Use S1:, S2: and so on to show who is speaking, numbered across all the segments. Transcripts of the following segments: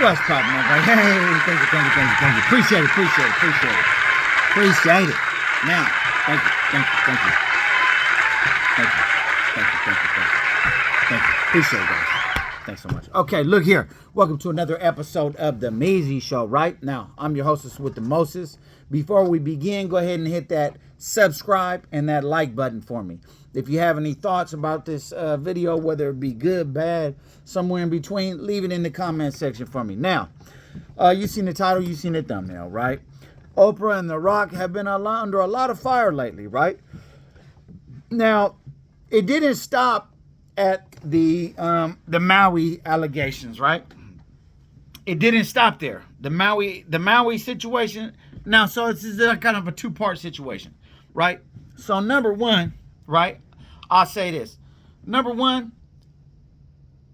S1: What's poppin', man? Hey, thank you. Appreciate it. Now, thank you. Appreciate it, guys. Thanks so much. Okay, look here. Welcome to another episode of The Measy Show, right? Now, I'm your hostess with the Moses. Before we begin, go ahead and hit that subscribe and that like button for me. If you have any thoughts about this video, whether it be good, bad, somewhere in between, leave it in the comment section for me. Now, you've seen the title, you've seen the thumbnail, right? Oprah and The Rock have been under a lot of fire lately, right? Now, it didn't stop at the Maui allegations, right? It didn't stop there. The Maui situation. Now, so it's kind of a two-part situation, right? So number one, right? I'll say this. Number one,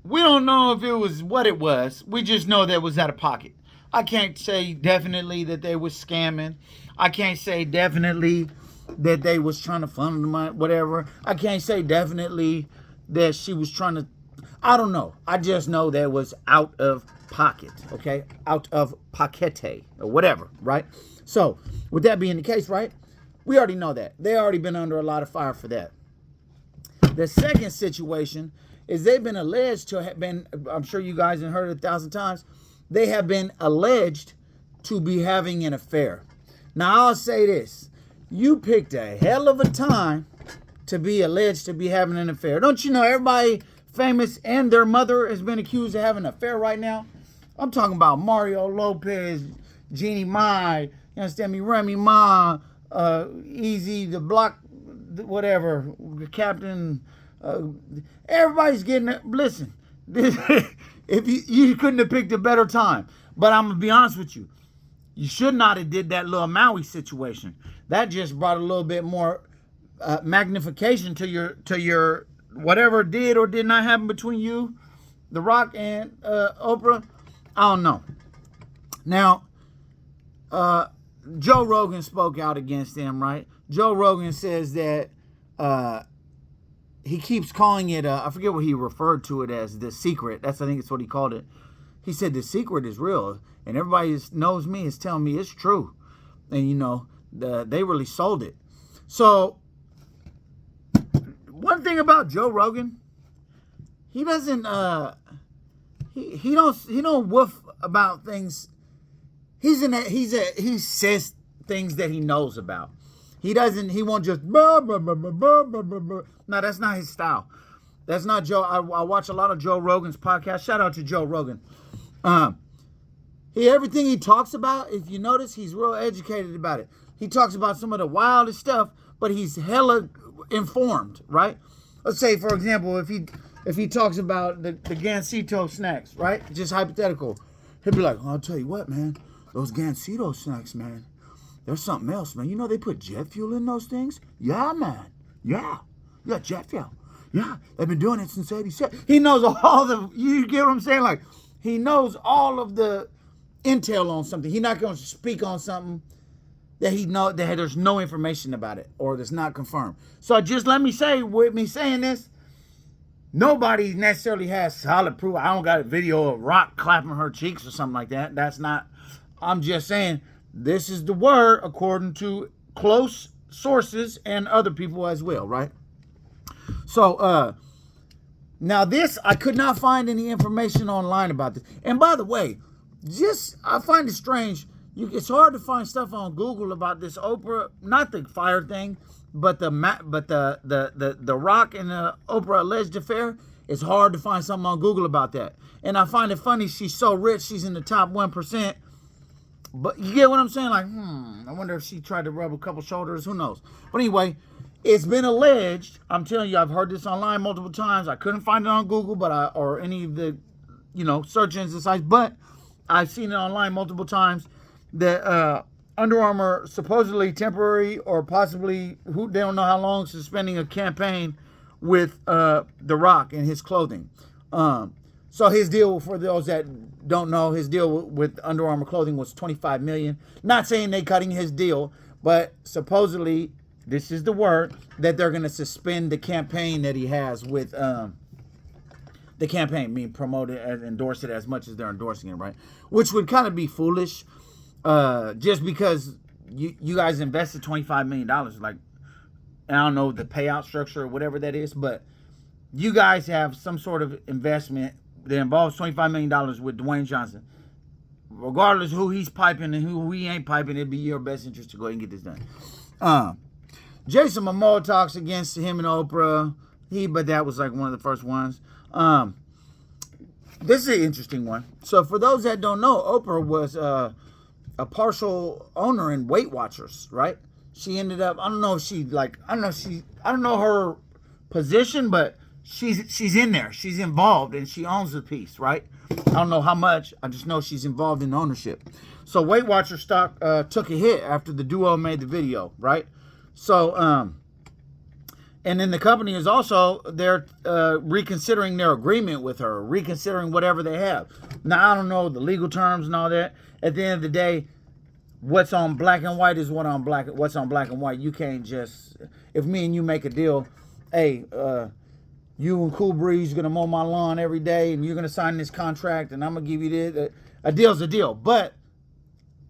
S1: we don't know if it was what it was. We just know that it was out of pocket. I can't say definitely that they was scamming. I can't say definitely that they was trying to fund them, whatever. I can't say definitely that she was trying to, I don't know. I just know that it was out of pocket, okay? Out of paquete or whatever, right? So with that being the case, right? We already know that. They already been under a lot of fire for that. The second situation is they've been alleged to have been, I'm sure you guys have heard it 1,000 times, they have been alleged to be having an affair. Now, I'll say this. You picked a hell of a time to be alleged to be having an affair. Don't you know everybody famous and their mother has been accused of having an affair right now? I'm talking about Mario Lopez, Jeannie Mai, you understand me, Remy Ma, Easy, the Block, whatever, Captain, everybody's getting it. Listen, if you couldn't have picked a better time. But I'm going to be honest with you. You should not have did that little Maui situation. That just brought a little bit more magnification to your whatever did or did not happen between you, The Rock, and Oprah. I don't know. Now, Joe Rogan spoke out against them, right? Joe Rogan says that he keeps calling it, I forget what he referred to it as, The Secret. I think it's what he called it. He said The Secret is real, and everybody knows me is telling me it's true. And, you know, they really sold it. So, one thing about Joe Rogan, he doesn't, he don't woof about things. He says things that he knows about. He won't just, blah, blah, blah, blah, blah, blah, blah. No, that's not his style. That's not Joe. I watch a lot of Joe Rogan's podcast. Shout out to Joe Rogan. Everything he talks about, if you notice, he's real educated about it. He talks about some of the wildest stuff, but he's hella informed, right? Let's say, for example, if he talks about the Gansito snacks, right? Just hypothetical. He'll be like, I'll tell you what, man. Those Gansito snacks, man. There's something else, man. You know they put jet fuel in those things? Yeah, man. Yeah, jet fuel. Yeah, they've been doing it since 87. He knows all the, you get what I'm saying? Like, he knows all of the intel on something. He's not going to speak on something that there's no information about it or that's not confirmed. So just let me say, with me saying this, nobody necessarily has solid proof. I don't got a video of Rock clapping her cheeks or something like that. That's not, I'm just saying, this is the word according to close sources and other people as well, right? So, now this, I could not find any information online about this. And by the way, I find it strange. It's hard to find stuff on Google about this Oprah, not the fire thing, but the Rock and the Oprah alleged affair. It's hard to find something on Google about that. And I find it funny. She's so rich, she's in the top 1%. But you get what I'm saying? Like, I wonder if she tried to rub a couple shoulders. Who knows? But anyway, it's been alleged. I'm telling you, I've heard this online multiple times. I couldn't find it on Google, or any of the, search engine sites. But I've seen it online multiple times that Under Armour supposedly temporary or possibly, they don't know how long, suspending a campaign with The Rock and his clothing. So his deal, for those that don't know, his deal with Under Armour clothing was $25 million. Not saying they cutting his deal, but supposedly, this is the word, that they're going to suspend the campaign that he has with, that the campaign, mean promote it and endorse it as much as they're endorsing it, right? Which would kind of be foolish, just because you guys invested $25 million. Like, I don't know the payout structure or whatever that is, but you guys have some sort of investment that involves $25 million with Dwayne Johnson. Regardless who he's piping and who he ain't piping, it'd be your best interest to go ahead and get this done. Jason Momoa talks against him and Oprah. But that was like one of the first ones. This is an interesting one. So for those that don't know, Oprah was a partial owner in Weight Watchers, right? She ended up, I don't know her position, but she's in there. She's involved and she owns the piece, right? I don't know how much. I just know she's involved in ownership. So Weight Watchers stock took a hit after the duo made the video, right? So, and then the company is also, they're reconsidering their agreement with her, reconsidering whatever they have. Now, I don't know the legal terms and all that. At the end of the day, what's on black and white is what's on black and white. You can't just, if me and you make a deal, hey, you and Cool Breeze going to mow my lawn every day and you're going to sign this contract and I'm going to give you this. A deal's a deal. But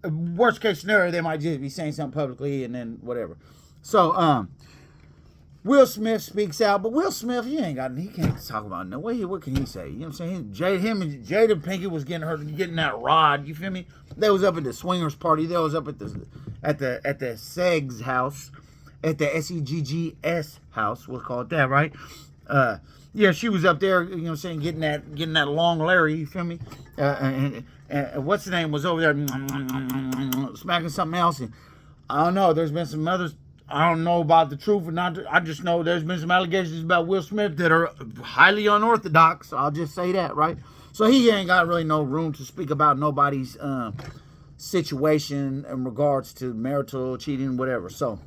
S1: worst case scenario, they might just be saying something publicly and then whatever. So, Will Smith speaks out, but Will Smith, he can't talk about no way. What can he say? You know what I'm saying? Jada Pinkett was getting that rod. You feel me? They was up at the swingers party. They was up at the Seggs house, at the SEGGS house. We'll call it that, right? Yeah, she was up there. You know what I'm saying? Getting that long Larry. You feel me? And what's the name was over there smacking something else. And I don't know. There's been some others. I don't know about the truth or not. I just know there's been some allegations about Will Smith that are highly unorthodox. I'll just say that, right? So he ain't got really no room to speak about nobody's situation in regards to marital cheating, whatever. So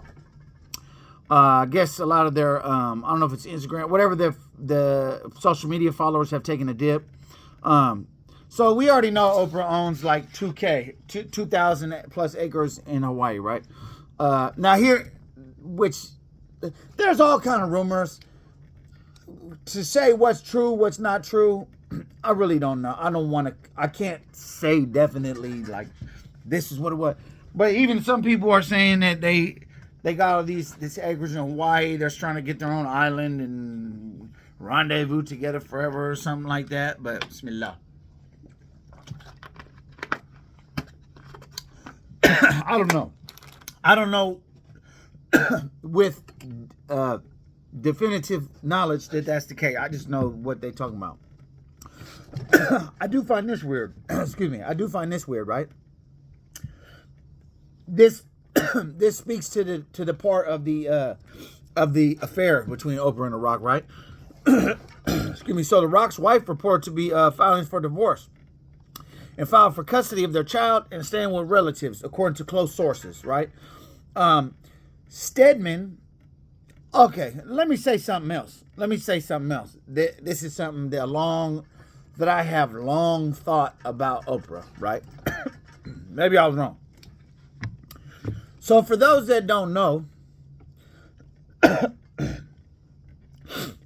S1: I guess a lot of their, I don't know if it's Instagram, whatever the social media followers have taken a dip. So we already know Oprah owns like 2,000 plus acres in Hawaii, right? Now here, which there's all kind of rumors. To say what's true, what's not true, I really don't know. I can't say definitely like this is what it was. But even some people are saying that they got all this acres in Hawaii. They're trying to get their own island and rendezvous together forever or something like that. But bismillah. I don't know with definitive knowledge that that's the case. I just know what they're talking about. I do find this weird. Excuse me. I do find this weird, right? This speaks to the part of the affair between Oprah and The Rock, right? Excuse me. So The Rock's wife reported to be filing for divorce and filed for custody of their child and staying with relatives, according to close sources, right? Stedman, okay, let me say something else. This is something that I have long thought about Oprah, right? Maybe I was wrong. So for those that don't know,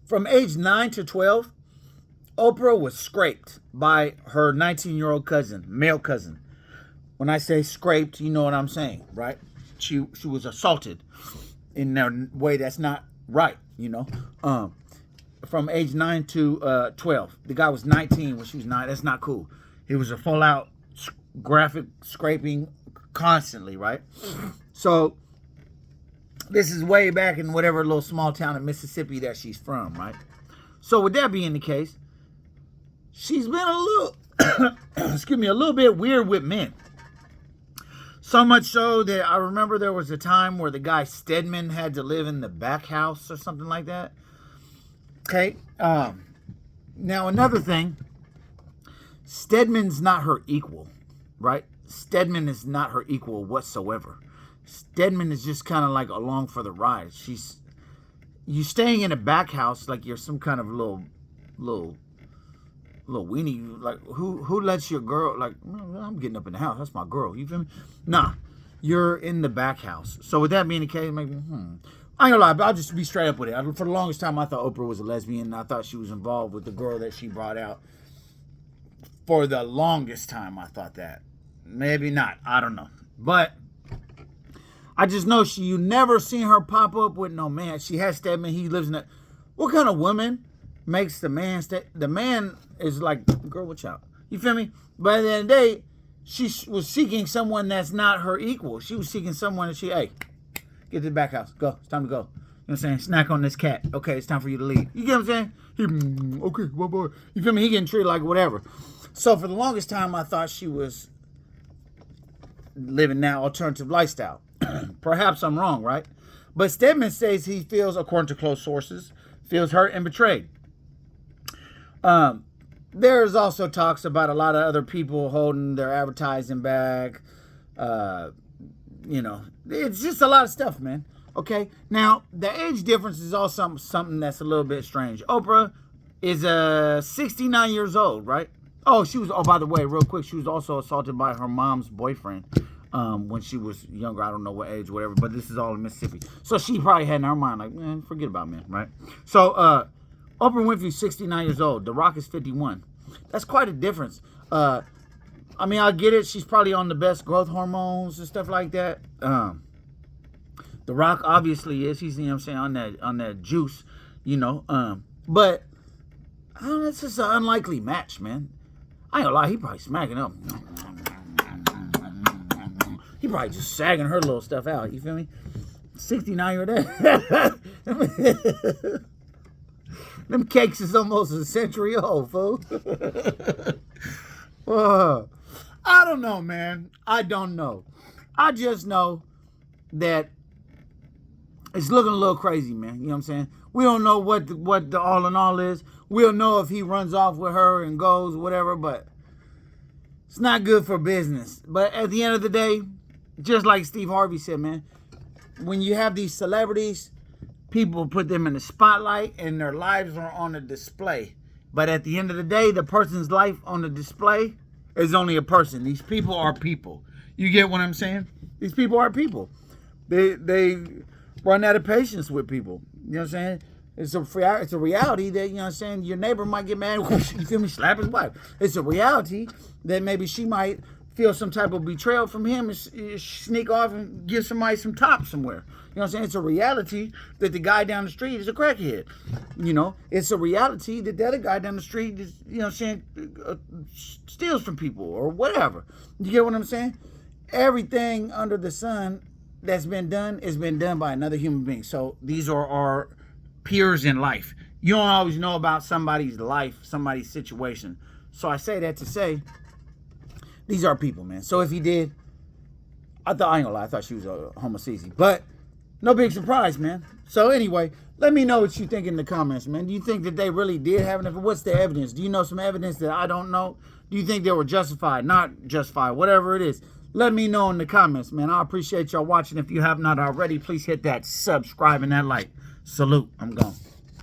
S1: from age 9 to 12, Oprah was scraped by her 19-year-old cousin, male cousin. When I say scraped, you know what I'm saying, right? She was assaulted in a way that's not right, you know. From age 9 to 12. The guy was 19 when she was 9. That's not cool. It was a full-out graphic scraping constantly, right? So this is way back in whatever little small town in Mississippi that she's from, right? So with that being the case, she's been a little, excuse me, a little bit weird with men. So much so that I remember there was a time where the guy Stedman had to live in the back house or something like that. Okay. Now another thing, Stedman's not her equal, right? Stedman is not her equal whatsoever. Stedman is just kind of like along for the ride. You staying in a back house like you're some kind of little weenie. Like who lets your girl, like, I'm getting up in the house, that's my girl, you feel me? Nah, you're in the back house. So with that being the case, maybe I ain't gonna lie, but I'll just be straight up with it. For the longest time, I thought Oprah was a lesbian, and I thought she was involved with the girl that she brought out. For the longest time, I thought that. Maybe not. I don't know. But I just know you never seen her pop up with no man. She has to admit he lives in a... What kind of woman makes the man stay? The man is like, girl, watch out. You feel me? But at the end of the day, she was seeking someone that's not her equal. She was seeking someone that hey, get to the back house. Go. It's time to go. You know what I'm saying? Snack on this cat. Okay, it's time for you to leave. You get what I'm saying? Okay, well, boy. You feel me? He getting treated like whatever. So for the longest time, I thought she was living that alternative lifestyle. Perhaps I'm wrong, right? But Stedman says he feels, according to close sources, feels hurt and betrayed. There's also talks about a lot of other people holding their advertising back. You know, it's just a lot of stuff, man. Okay, now the age difference is also something that's a little bit strange. Oprah is 69 years old, right? Oh, by the way, real quick, she was also assaulted by her mom's boyfriend when she was younger. I don't know what age, whatever, but this is all in Mississippi. So she probably had in her mind, like, man, forget about men, right? So Oprah Winfrey's 69 years old. The Rock is 51. That's quite a difference. I mean, I get it. She's probably on the best growth hormones and stuff like that. The Rock obviously is. He's, you know what I'm saying, on that juice, you know. But I don't know, it's just an unlikely match, man. I ain't gonna lie, he probably smacking up. He probably just sagging her little stuff out. You feel me? 69-year-old. Them cakes is almost a century old, fool. I don't know, man. I don't know. I just know that it's looking a little crazy, man. You know what I'm saying? We don't know what the all in all is. We'll know if he runs off with her and goes, whatever, but it's not good for business. But at the end of the day, just like Steve Harvey said, man, when you have these celebrities, people put them in the spotlight and their lives are on a display. But at the end of the day, the person's life on the display is only a person. These people are people. You get what I'm saying? These people are people. They run out of patience with people. You know what I'm saying? It's a reality that, you know what I'm saying, your neighbor might get mad, you feel me, slap his wife. It's a reality that maybe she might feel some type of betrayal from him and sneak off and give somebody some top somewhere. You know what I'm saying? It's a reality that the guy down the street is a crackhead. You know, it's a reality that the other guy down the street is, you know what I'm saying, steals from people or whatever. You get what I'm saying? Everything under the sun that's been done has been done by another human being. So these are our peers in life. You don't always know about somebody's life, somebody's situation. So I say that to say, these are people, man. So if he did, I ain't gonna lie, I thought she was a homosexual. But no big surprise, man. So anyway, let me know what you think in the comments, man. Do you think that they really did have it? What's the evidence? Do you know some evidence that I don't know? Do you think they were justified, not justified, whatever it is? Let me know in the comments, man. I appreciate y'all watching. If you have not already, please hit that subscribe and that like. Salute. I'm gone.